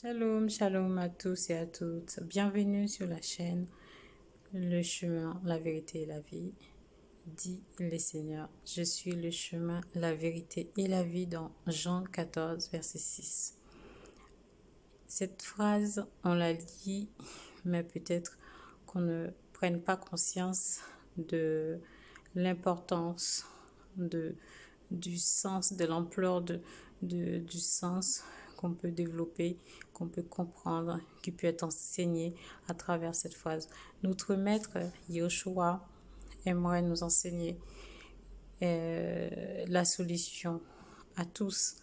Shalom, shalom à tous et à toutes. Bienvenue sur la chaîne Le chemin, la vérité et la vie, dit le Seigneur. Je suis le chemin, la vérité et la vie dans Jean 14, verset 6. Cette phrase, on la lit, mais peut-être qu'on ne prenne pas conscience de l'importance du sens, de l'ampleur du sens qu'on peut développer, qu'on peut comprendre, qui peut être enseigné à travers cette phrase. Notre maître Yoshua aimerait nous enseigner la solution à tous,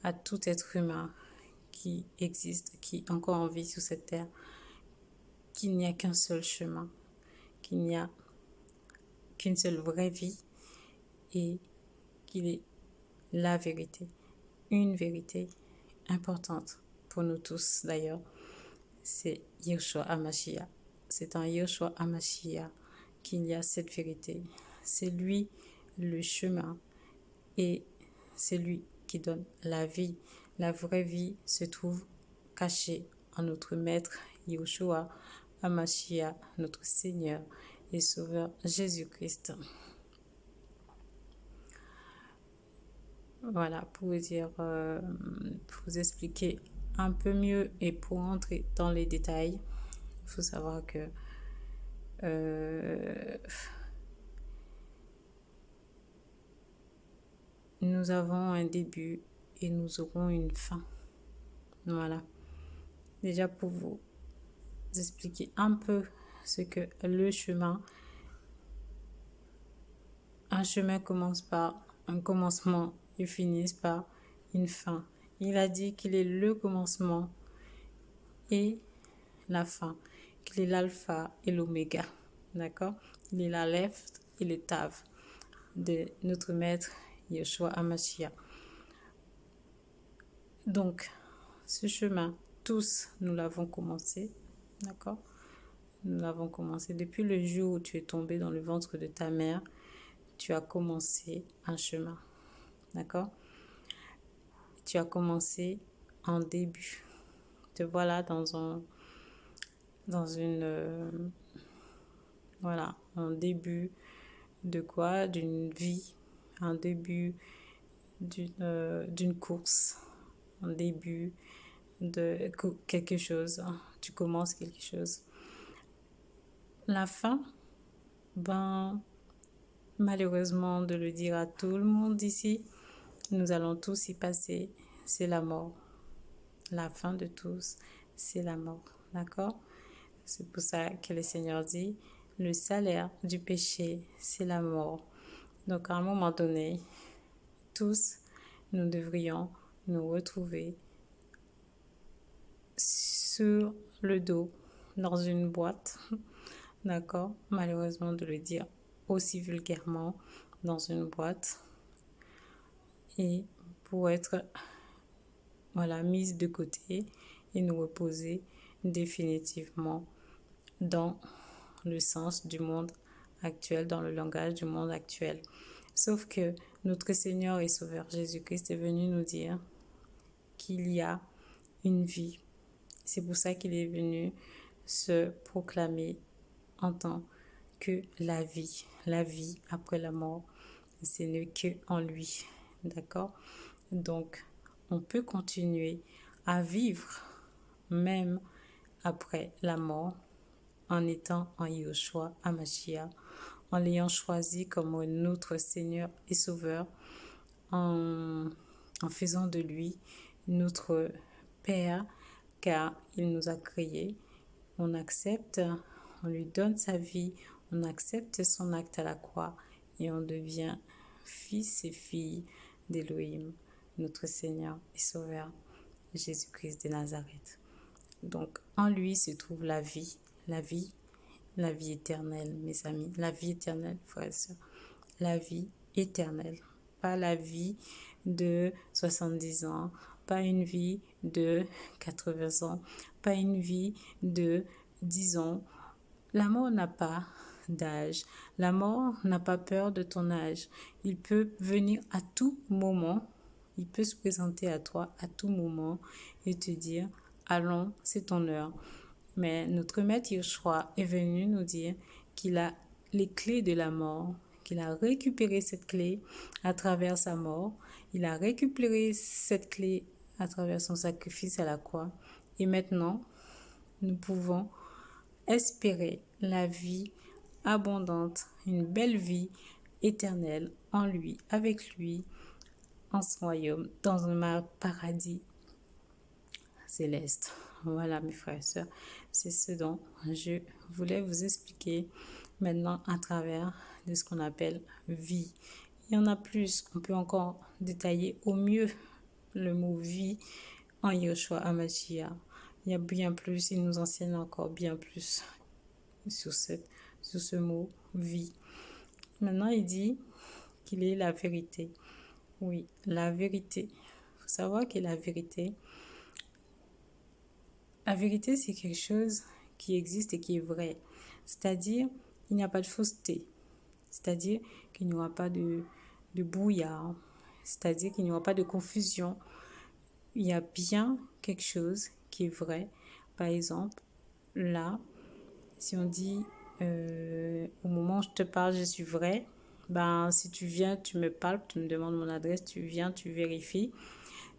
à tout être humain qui existe, qui est encore en vie sur cette terre, qu'il n'y a qu'un seul chemin, qu'il n'y a qu'une seule vraie vie et qu'il est la vérité, une vérité importante pour nous tous d'ailleurs, c'est Yeshua HaMashiach. C'est en Yeshua HaMashiach qu'il y a cette vérité. C'est lui le chemin et c'est lui qui donne la vie. La vraie vie se trouve cachée en notre Maître Yeshua HaMashiach, notre Seigneur et Sauveur Jésus-Christ. Voilà, pour vous expliquer un peu mieux et pour entrer dans les détails, il faut savoir que nous avons un début et nous aurons une fin. Voilà. Déjà pour vous expliquer un peu ce que le chemin, un chemin commence par un commencement et finit par une fin. Il a dit qu'il est le commencement et la fin, qu'il est l'alpha et l'oméga, d'accord? Il est l'aleph et le tav de notre maître Yeshua HaMashiach. Donc, ce chemin, tous, nous l'avons commencé, d'accord? Nous l'avons commencé depuis le jour où tu es tombé dans le ventre de ta mère, tu as commencé un chemin, d'accord? Tu as commencé en début. Te voilà voilà, un début de quoi? D'une vie, un début d'une course, un début de quelque chose. Tu commences quelque chose. La fin, malheureusement de le dire à tout le monde ici, nous allons tous y passer, c'est la mort. La fin de tous, c'est la mort, d'accord? C'est pour ça que le Seigneur dit, le salaire du péché, c'est la mort. Donc à un moment donné, tous, nous devrions nous retrouver sur le dos, dans une boîte, d'accord? Malheureusement de le dire aussi vulgairement, dans une boîte, et pour être mise de côté et nous reposer définitivement dans le sens du monde actuel, dans le langage du monde actuel. Sauf que notre Seigneur et Sauveur Jésus-Christ est venu nous dire qu'il y a une vie. C'est pour ça qu'il est venu se proclamer en tant que la vie après la mort. Ce n'est que en lui, d'accord? Donc, on peut continuer à vivre même après la mort en étant en Yeshua HaMashiach, en l'ayant choisi comme notre Seigneur et Sauveur, en faisant de lui notre Père, car il nous a créés. On accepte, on lui donne sa vie, on accepte son acte à la croix et on devient fils et filles d'Élohim, notre Seigneur et Sauveur, Jésus-Christ de Nazareth. Donc, en lui se trouve la vie éternelle, mes amis, la vie éternelle, frères et sœurs, la vie éternelle, pas la vie de 70 ans, pas une vie de 80 ans, pas une vie de 10 ans. La mort n'a pas d'âge, la mort n'a pas peur de ton âge. Il peut venir à tout moment, il peut se présenter à toi à tout moment et te dire allons, c'est ton heure. Mais notre maître Yoshua est venu nous dire qu'il a les clés de la mort, qu'il a récupéré cette clé à travers sa mort. Il a récupéré cette clé à travers son sacrifice à la croix. Et maintenant, nous pouvons espérer la vie abondante, une belle vie éternelle en lui, avec lui, en son royaume, dans un paradis céleste. Voilà mes frères et sœurs, c'est ce dont je voulais vous expliquer maintenant à travers de ce qu'on appelle vie. Il y en a plus, on peut encore détailler au mieux le mot vie en Yoshua HaMashiach. Il y a bien plus, il nous enseigne encore bien plus sur ce mot vie. Maintenant, il dit qu'il est la vérité. Oui, la vérité. Il faut savoir que la vérité, c'est quelque chose qui existe et qui est vrai. C'est-à-dire, il n'y a pas de fausseté. C'est-à-dire qu'il n'y aura pas de brouillard. C'est-à-dire qu'il n'y aura pas de confusion. Il y a bien quelque chose qui est vrai. Par exemple, là, si on dit au moment où je te parle, je suis vrai, ben, si tu viens, tu me parles, tu me demandes mon adresse, tu viens, tu vérifies,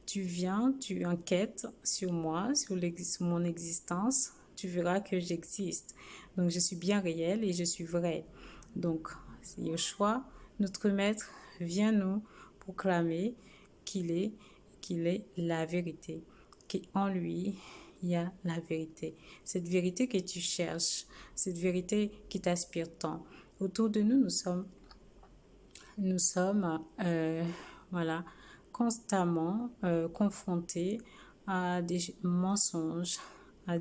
tu viens, tu enquêtes sur moi, sur mon existence, tu verras que j'existe. Donc, je suis bien réel et je suis vrai. Donc, Yoshua, notre maître, vient nous proclamer qu'il est la vérité, qu'en lui, il y a la vérité. Cette vérité que tu cherches, cette vérité qui t'aspire tant. Autour de nous, nous sommes voilà, constamment confrontés à des mensonges, à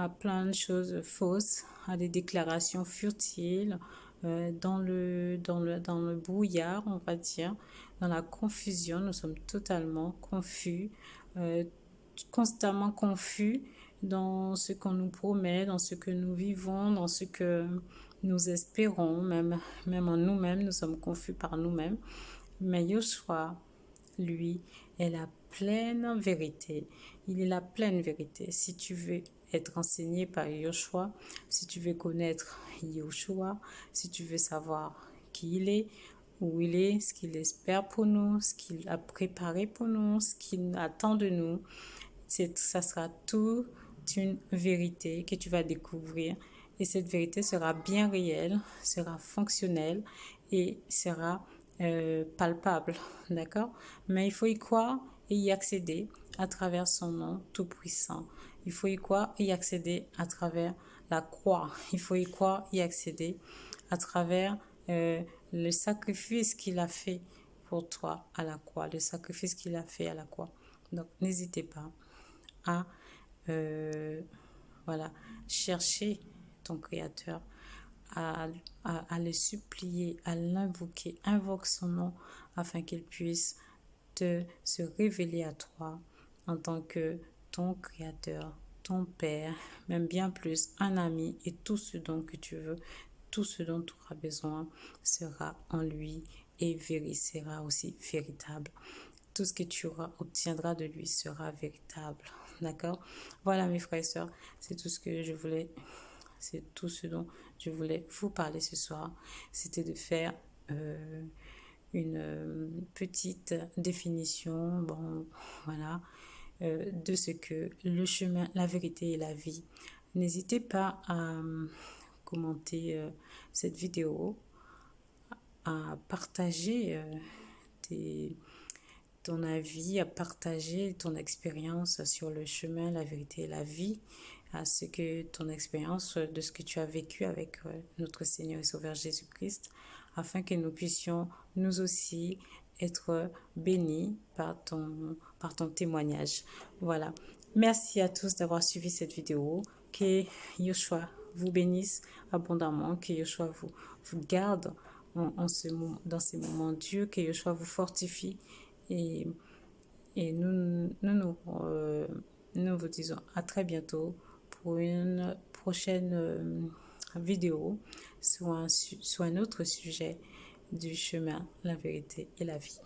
plein de choses fausses, à des déclarations futiles, dans le brouillard, on va dire, dans la confusion. Nous sommes totalement confus, constamment confus dans ce qu'on nous promet, dans ce que nous vivons, dans ce que nous espérons, même en nous-mêmes, nous sommes confus par nous-mêmes. Mais Yoshua, lui, est la pleine vérité. Il est la pleine vérité. Si tu veux être enseigné par Yoshua, si tu veux connaître Yoshua, si tu veux savoir qui il est, où il est, ce qu'il espère pour nous, ce qu'il a préparé pour nous, ce qu'il attend de nous, ça sera toute une vérité que tu vas découvrir. Et cette vérité sera bien réelle, sera fonctionnelle et sera palpable, d'accord? Mais il faut y croire et y accéder à travers son nom tout-puissant. Il faut y croire et y accéder à travers la croix. Il faut y croire et y accéder à travers le sacrifice qu'il a fait pour toi à la croix, le sacrifice qu'il a fait à la croix. Donc, n'hésitez pas à voilà, chercher ton Créateur, à le supplier, à l'invoquer, invoque son nom afin qu'il puisse se révéler à toi en tant que ton Créateur, ton Père, même bien plus, un ami, et tout ce dont que tu veux, tout ce dont tu auras besoin sera en lui et sera aussi véritable. Tout ce que tu obtiendras de lui sera véritable. D'accord? Voilà mes frères et sœurs, c'est tout ce dont je voulais vous parler ce soir. C'était de faire une petite définition, bon, voilà, de ce que le chemin, la vérité et la vie. N'hésitez pas à commenter cette vidéo, à partager ton avis, à partager ton expérience sur le chemin, la vérité et la vie, à ce que ton expérience de ce que tu as vécu avec notre Seigneur et Sauveur Jésus-Christ, afin que nous puissions nous aussi être bénis par ton témoignage. Voilà. Merci à tous d'avoir suivi cette vidéo. Que Yoshua vous bénisse abondamment, que Yoshua vous garde dans ces moments durs, que Yoshua vous fortifie. Et nous vous disons à très bientôt pour une prochaine vidéo sur un autre sujet du chemin, la vérité et la vie.